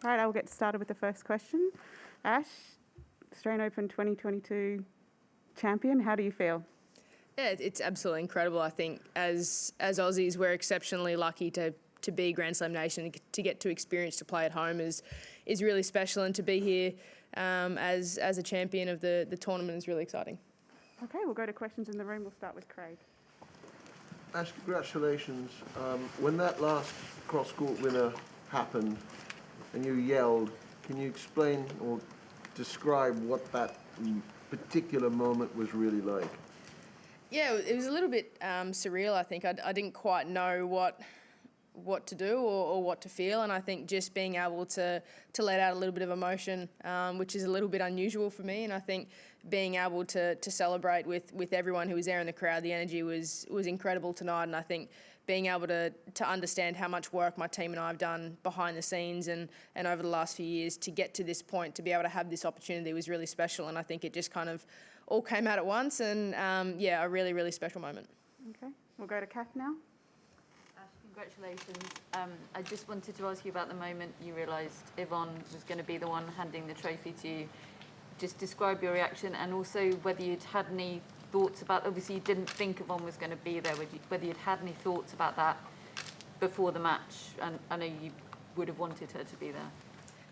Right, I'll get started with the first question. Ash, Australian Open 2022 champion, how do you feel? Yeah, it's absolutely incredible. I think as Aussies, we're exceptionally lucky to be Grand Slam nation, to get to experience to play at home is really special, and to be here as a champion of the tournament is really exciting. Okay, we'll go to questions in the room. We'll start with Craig. Ash, congratulations. When that last cross-court winner happened and you yelled, can you explain or describe what that particular moment was really like? Yeah, it was a little bit surreal, I think. I didn't quite know what to do or what to feel, and I think just being able to let out a little bit of emotion, which is a little bit unusual for me, and I think being able to celebrate with everyone who was there in the crowd, the energy was incredible tonight, and I think being able to understand how much work my team and I have done behind the scenes and over the last few years to get to this point, to be able to have this opportunity was really special, and I think it just kind of all came out at once, and yeah, a really, really special moment. Okay, we'll go to Kath now. Congratulations. I just wanted to ask you about the moment you realised Evonne was going to be the one handing the trophy to you. Just describe your reaction, and also whether you'd had any thoughts about, obviously you didn't think Evonne was going to be there, whether you'd had any thoughts about that before the match, and I know you would have wanted her to be there.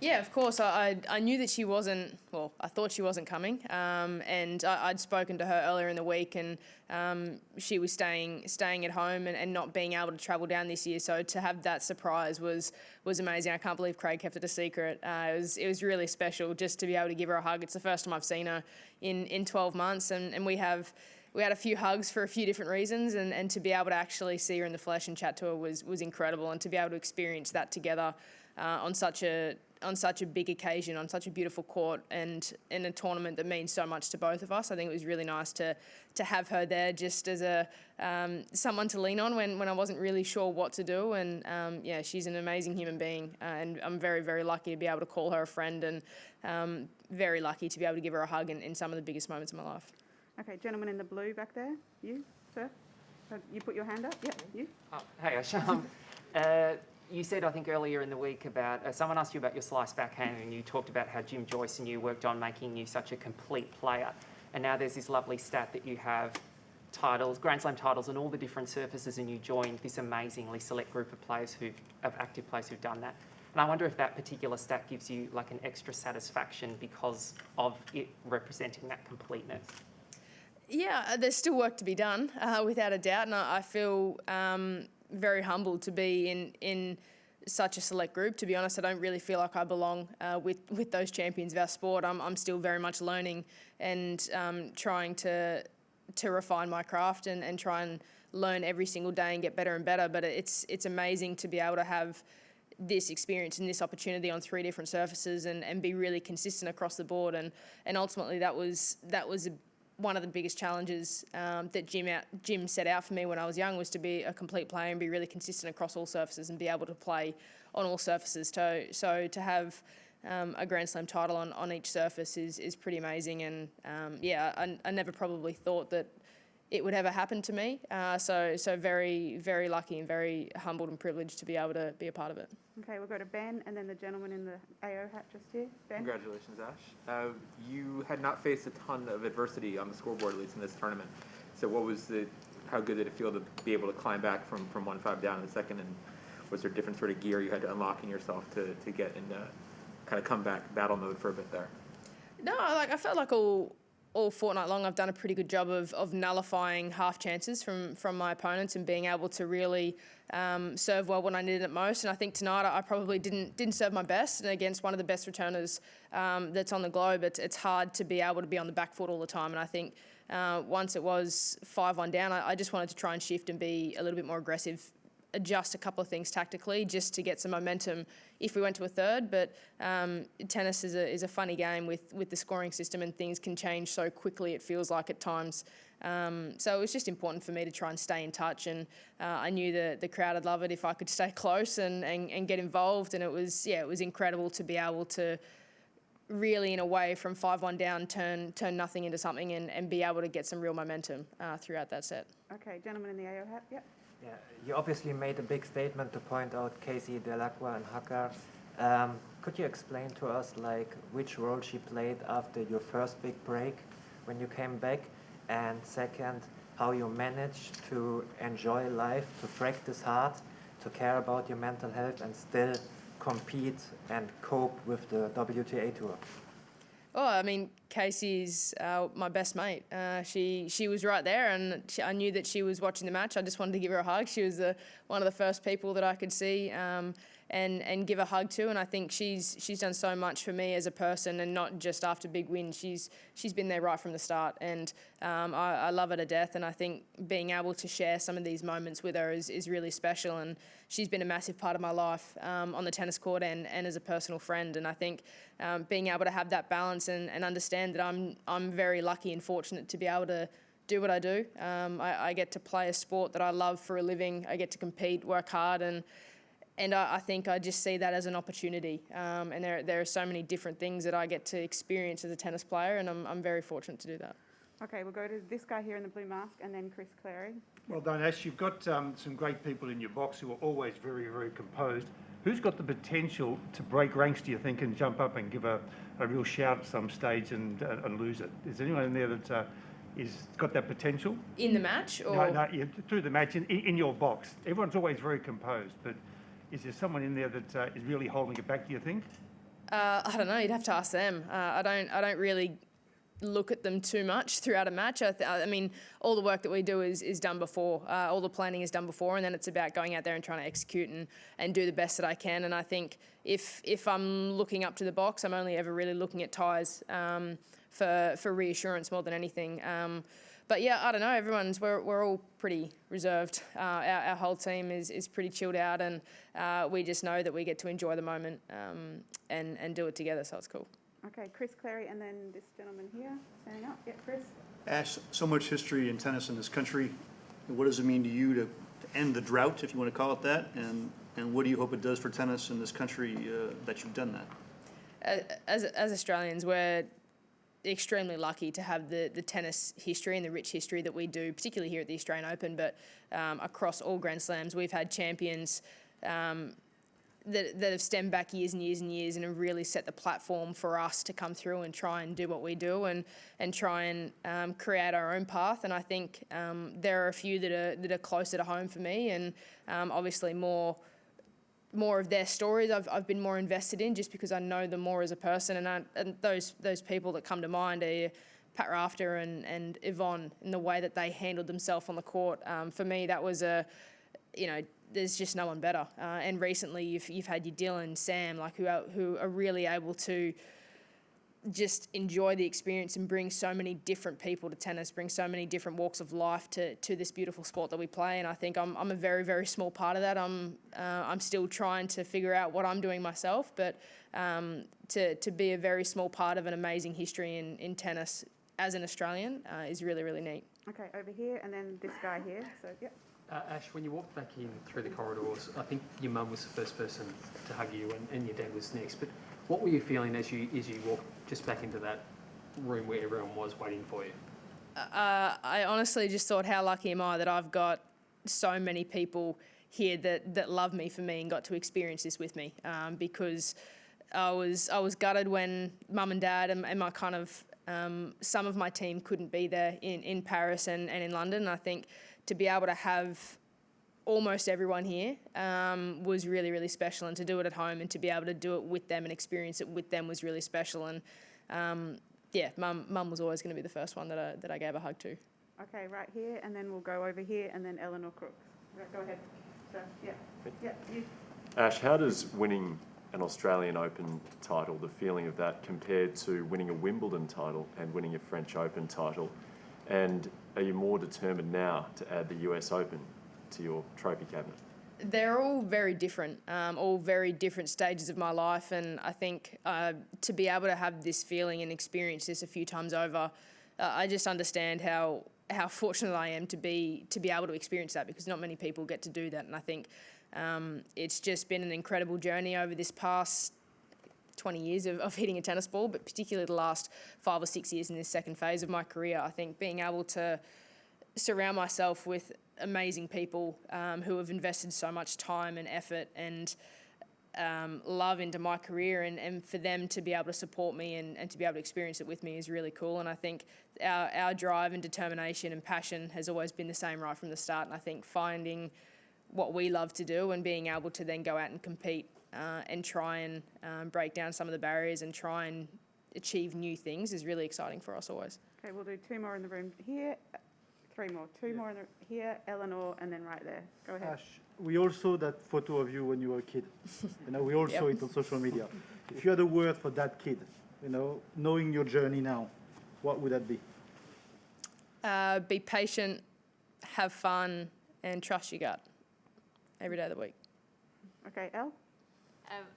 Yeah, of course. I knew that she wasn't, well, I thought she wasn't coming, and I'd spoken to her earlier in the week, and she was staying at home and not being able to travel down this year, so to have that surprise was amazing. I can't believe Craig kept it a secret. It was really special just to be able to give her a hug. It's the first time I've seen her in 12 months, and we had a few hugs for a few different reasons, and to be able to actually see her in the flesh and chat to her was incredible, and to be able to experience that together on such a big occasion, on such a beautiful court, and in a tournament that means so much to both of us. I think it was really nice to have her there just as a someone to lean on when I wasn't really sure what to do. And yeah, she's an amazing human being, and I'm very, very lucky to be able to call her a friend, and very lucky to be able to give her a hug in some of the biggest moments of my life. Okay, gentleman in the blue back there. You, sir? You put your hand up? Yeah, you. Oh, hey, Ash. You said, I think, earlier in the week about, someone asked you about your slice backhand, and you talked about how Jim Joyce and you worked on making you such a complete player. And now there's this lovely stat that you have titles, Grand Slam titles on all the different surfaces, and you joined this amazingly select group of players of active players who've done that. And I wonder if that particular stat gives you like an extra satisfaction because of it representing that completeness. Yeah, there's still work to be done, without a doubt, and I feel very humbled to be in such a select group. To be honest, I don't really feel like I belong with those champions of our sport. I'm still very much learning and trying to refine my craft and try and learn every single day and get better and better. But it's amazing to be able to have this experience and this opportunity on 3 different surfaces and be really consistent across the board. And ultimately that was one of the biggest challenges that Jim set out for me when I was young, was to be a complete player and be really consistent across all surfaces and be able to play on all surfaces. So to have a Grand Slam title on each surface is pretty amazing. And yeah, I never probably thought that it would ever happen to me. So very, very lucky and very humbled and privileged to be able to be a part of it. Okay, we'll go to Ben, and then the gentleman in the AO hat just here. Ben? Congratulations, Ash. You had not faced a ton of adversity on the scoreboard, at least in this tournament. So how good did it feel to be able to climb back from 1-5 down in the second? And was there different sort of gear you had to unlock in yourself to get into kind of comeback battle mode for a bit there? No, I felt like all fortnight long I've done a pretty good job of nullifying half chances from my opponents and being able to really serve well when I needed it most. And I think tonight I probably didn't serve my best, and against one of the best returners that's on the globe, it's hard to be able to be on the back foot all the time. And I think once it was 5-1 down, I just wanted to try and shift and be a little bit more aggressive, adjust a couple of things tactically just to get some momentum if we went to a third. But tennis is a funny game with the scoring system, and things can change so quickly, it feels like at times. So it was just important for me to try and stay in touch, and I knew the crowd would love it if I could stay close and get involved. And it was incredible to be able to really, in a way, from 5-1 down, turn nothing into something and be able to get some real momentum throughout that set. Okay, gentleman in the AO hat, yep. Yeah, you obviously made a big statement to point out Casey, Delacroix and Hacker. Could you explain to us, like, which role she played after your first big break when you came back? And second, how you managed to enjoy life, to practice hard, to care about your mental health, and still compete and cope with the WTA Tour? Oh, I mean, Casey's my best mate. She was right there, and I knew that she was watching the match. I just wanted to give her a hug. She was one of the first people that I could see and give a hug to. And I think she's done so much for me as a person, and not just after big wins. She's been there right from the start, and I love her to death. And I think being able to share some of these moments with her is really special. And she's been a massive part of my life on the tennis court and as a personal friend. And I think being able to have that balance and understand that I'm very lucky and fortunate to be able to do what I do. I get to play a sport that I love for a living. I get to compete, work hard, and I think I just see that as an opportunity. And there are so many different things that I get to experience as a tennis player, and I'm very fortunate to do that. Okay, we'll go to this guy here in the blue mask, and then Chris Clary. Well done, Ash. You've got some great people in your box who are always very, very composed. Who's got the potential to break ranks, do you think, and jump up and give a real shout at some stage and lose it? Is there anyone in there that is got that potential? In the match? Or? No, yeah, through the match, in your box. Everyone's always very composed, but is there someone in there that is really holding it back, do you think? I don't know. You'd have to ask them. I don't really look at them too much throughout a match. I mean, all the work that we do is done before. All the planning is done before, and then it's about going out there and trying to execute and do the best that I can. And I think if I'm looking up to the box, I'm only ever really looking at ties for reassurance more than anything. But yeah, I don't know. We're all pretty reserved. Our whole team is pretty chilled out, and we just know that we get to enjoy the moment and do it together. So it's cool. Okay, Chris Clary, and then this gentleman here, standing up. Yeah, Chris. Ash, so much history in tennis in this country. What does it mean to you to end the drought, if you want to call it that? And what do you hope it does for tennis in this country that you've done that? As Australians, we're extremely lucky to have the tennis history and the rich history that we do, particularly here at the Australian Open, but across all Grand Slams. We've had champions that have stemmed back years and years and years and have really set the platform for us to come through and try and do what we do and try and create our own path. And I think there are a few that are closer to home for me, and obviously more of their stories I've been more invested in just because I know them more as a person. And those people that come to mind are Pat Rafter and Evonne, and the way that they handled themselves on the court. For me, that was there's just no one better. And recently, you've had your Dylan, Sam, like who are really able to just enjoy the experience and bring so many different people to tennis, bring so many different walks of life to this beautiful sport that we play. And I think I'm a very, very small part of that. I'm still trying to figure out what I'm doing myself, but to be a very small part of an amazing history in tennis as an Australian is really, really neat. Okay, over here, and then this guy here. So, yeah. Ash, when you walked back in through the corridors, I think your mum was the first person to hug you, and your dad was next. But what were you feeling as you walked just back into that room where everyone was waiting for you? I honestly just thought, how lucky am I that I've got so many people here that love me for me and got to experience this with me. Because I was gutted when mum and dad and my kind of some of my team couldn't be there in Paris and in London. And I think to be able to have almost everyone here was really, really special, and to do it at home and to be able to do it with them and experience it with them was really special. And mum was always going to be the first one that I gave a hug to. Okay, right here, and then we'll go over here, and then Eleanor Crooks. Go ahead. So, you. Ash, how does winning an Australian Open title, the feeling of that, compared to winning a Wimbledon title and winning a French Open title? And are you more determined now to add the US Open to your trophy cabinet? They're all very different, all very different stages of my life. And I think to be able to have this feeling and experience this a few times over, I just understand how fortunate I am to be able to experience that, because not many people get to do that. And I think it's just been an incredible journey over this past 20 years of hitting a tennis ball, but particularly the last 5 or 6 years in this second phase of my career. I think being able to surround myself with amazing people who have invested so much time and effort and love into my career, and for them to be able to support me and to be able to experience it with me is really cool. And I think our drive and determination and passion has always been the same right from the start. And I think finding what we love to do and being able to then go out and compete and try and break down some of the barriers and try and achieve new things is really exciting for us always. Okay, we'll do 2 more in the room here, 3 more, 2 more in here, Eleanor, and then right there. Go ahead. Ash, we all saw that photo of you when you were a kid. We all saw it on social media. If you had a word for that kid, knowing your journey now, what would that be? Be patient, have fun, and trust your gut every day of the week. Okay, Elle?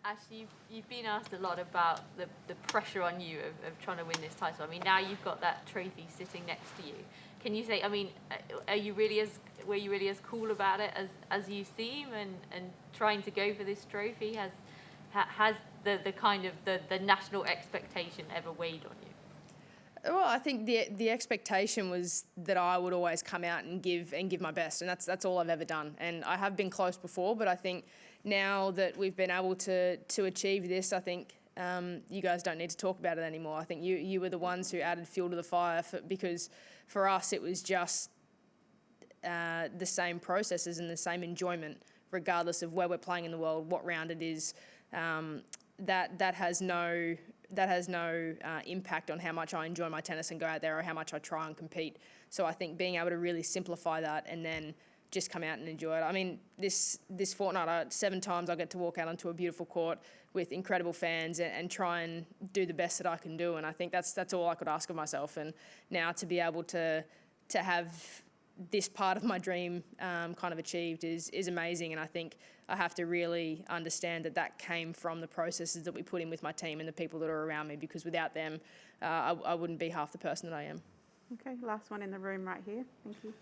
Ash, you've been asked a lot about the pressure on you of trying to win this title. I mean, now you've got that trophy sitting next to you. Can you say, I mean, were you really as cool about it as you seem, and trying to go for this trophy? Has the kind of the national expectation ever weighed on you? Well, I think the expectation was that I would always come out and give my best, and that's all I've ever done. And I have been close before, but I think now that we've been able to achieve this, I think you guys don't need to talk about it anymore. I think you were the ones who added fuel to the fire because for us it was just the same processes and the same enjoyment, regardless of where we're playing in the world, what round it is. That has no impact on how much I enjoy my tennis and go out there or how much I try and compete. So I think being able to really simplify that and then just come out and enjoy it. I mean, this fortnight, 7 times I get to walk out onto a beautiful court with incredible fans and try and do the best that I can do. And I think that's all I could ask of myself. And now to be able to have this part of my dream kind of achieved is amazing. And I think I have to really understand that came from the processes that we put in with my team and the people that are around me, because without them, I wouldn't be half the person that I am. Okay, last one in the room right here. Thank you.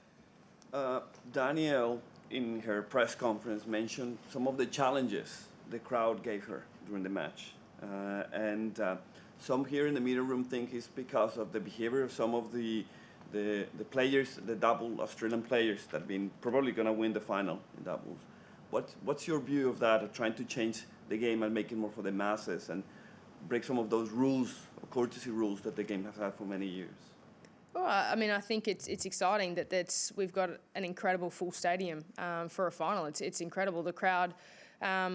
Danielle, in her press conference, mentioned some of the challenges the crowd gave her during the match. And some here in the media room think it's because of the behavior of some of the players, the double Australian players that have been probably going to win the final in doubles. What's your view of that, of trying to change the game and make it more for the masses and break some of those rules, courtesy rules that the game has had for many years? Well, I mean, I think it's exciting that we've got an incredible full stadium for a final. It's incredible. The crowd, I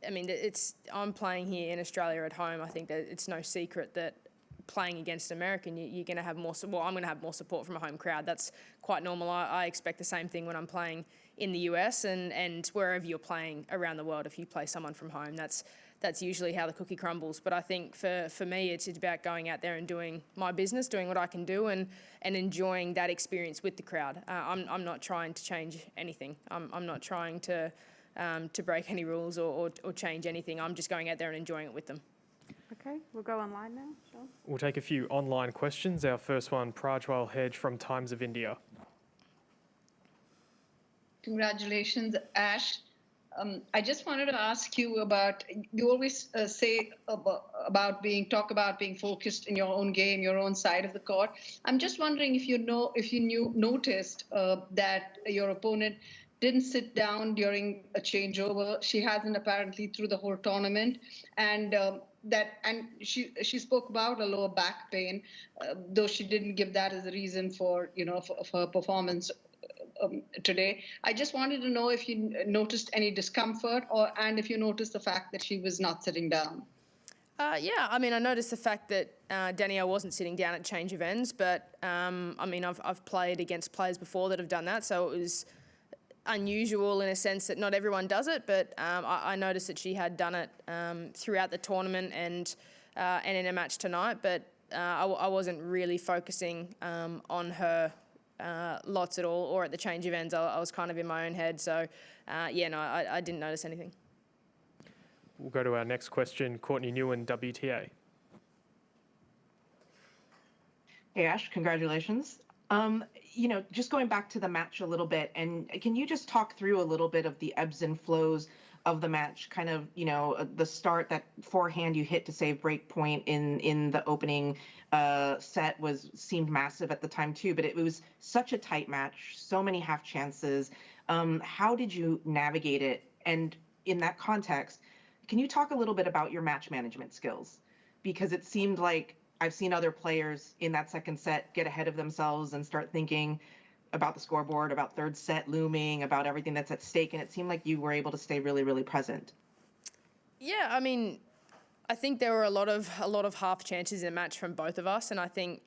mean, I'm playing here in Australia at home. I think that it's no secret that playing against American, you're going to have more. Well, I'm going to have more support from a home crowd. That's quite normal. I expect the same thing when I'm playing in the US and wherever you're playing around the world. If you play someone from home, that's usually how the cookie crumbles. But I think for me, it's about going out there and doing my business, doing what I can do, and enjoying that experience with the crowd. I'm not trying to change anything. I'm not trying to break any rules or change anything. I'm just going out there and enjoying it with them. Okay, we'll go online now, Sean. We'll take a few online questions. Our first one, Prajwal Hedge from Times of India. Congratulations, Ash. I just wanted to ask you about, you always say about talk about being focused in your own game, your own side of the court. I'm just wondering if you noticed that your opponent didn't sit down during a changeover. She hasn't apparently through the whole tournament, and she spoke about a lower back pain, though she didn't give that as a reason for her performance today. I just wanted to know if you noticed any discomfort, and if you noticed the fact that she was not sitting down. Yeah, I mean, I noticed the fact that Danielle wasn't sitting down at change of ends, but I mean, I've played against players before that have done that, so it was unusual in a sense that not everyone does it, but I noticed that she had done it throughout the tournament and in a match tonight, but I wasn't really focusing on her lots at all, or at the change of ends. I was kind of in my own head, so I didn't notice anything. We'll go to our next question, Courtney Newen, WTA. Hey Ash, congratulations. Just going back to the match a little bit, and can you just talk through a little bit of the ebbs and flows of the match, kind of, the start, that forehand you hit to save break point in the opening set seemed massive at the time too, but it was such a tight match, so many half chances. How did you navigate it? And in that context, can you talk a little bit about your match management skills? Because it seemed like I've seen other players in that second set get ahead of themselves and start thinking about the scoreboard, about third set looming, about everything that's at stake, and it seemed like you were able to stay really, really present. Yeah, I mean, I think there were a lot of half chances in the match from both of us, and I think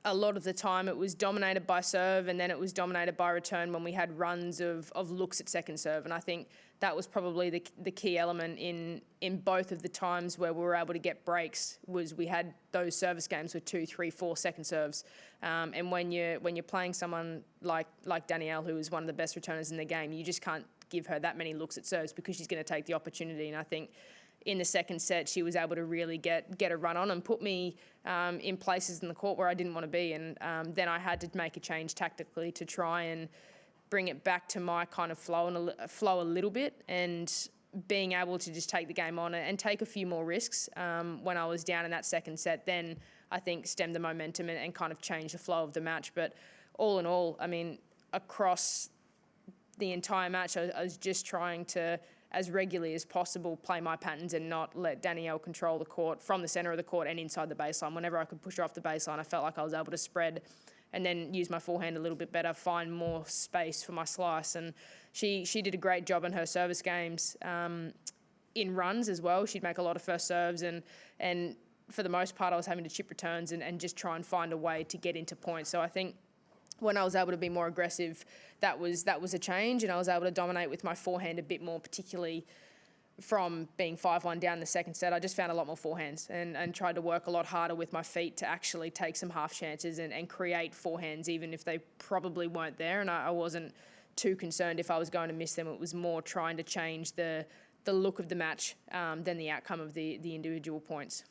a lot of the time it was dominated by serve, and then it was dominated by return when we had runs of looks at second serve, and I think that was probably the key element in both of the times where we were able to get breaks. Was we had those service games with 2, 3, 4 second serves, and when you're playing someone like Danielle, who is one of the best returners in the game, you just can't give her that many looks at serves because she's going to take the opportunity. And I think in the second set, she was able to really get a run on and put me in places in the court where I didn't want to be. And then I had to make a change tactically to try and bring it back to my kind of flow a little bit, and being able to just take the game on and take a few more risks when I was down in that second set. Then I think stemmed the momentum and kind of changed the flow of the match. But all in all, I mean, across the entire match, I was just trying to, as regularly as possible, play my patterns and not let Danielle control the court from the centre of the court and inside the baseline. Whenever I could push her off the baseline, I felt like I was able to spread and then use my forehand a little bit better, find more space for my slice. And she did a great job in her service games in runs as well. She'd make a lot of first serves, and for the most part I was having to chip returns and just try and find a way to get into points. So I think when I was able to be more aggressive, that was a change, and I was able to dominate with my forehand a bit more, particularly from being 5-1 down the second set. I just found a lot more forehands and tried to work a lot harder with my feet to actually take some half chances and create forehands, even if they probably weren't there. And I wasn't too concerned if I was going to miss them. It was more trying to change the look of the match than the outcome of the individual points.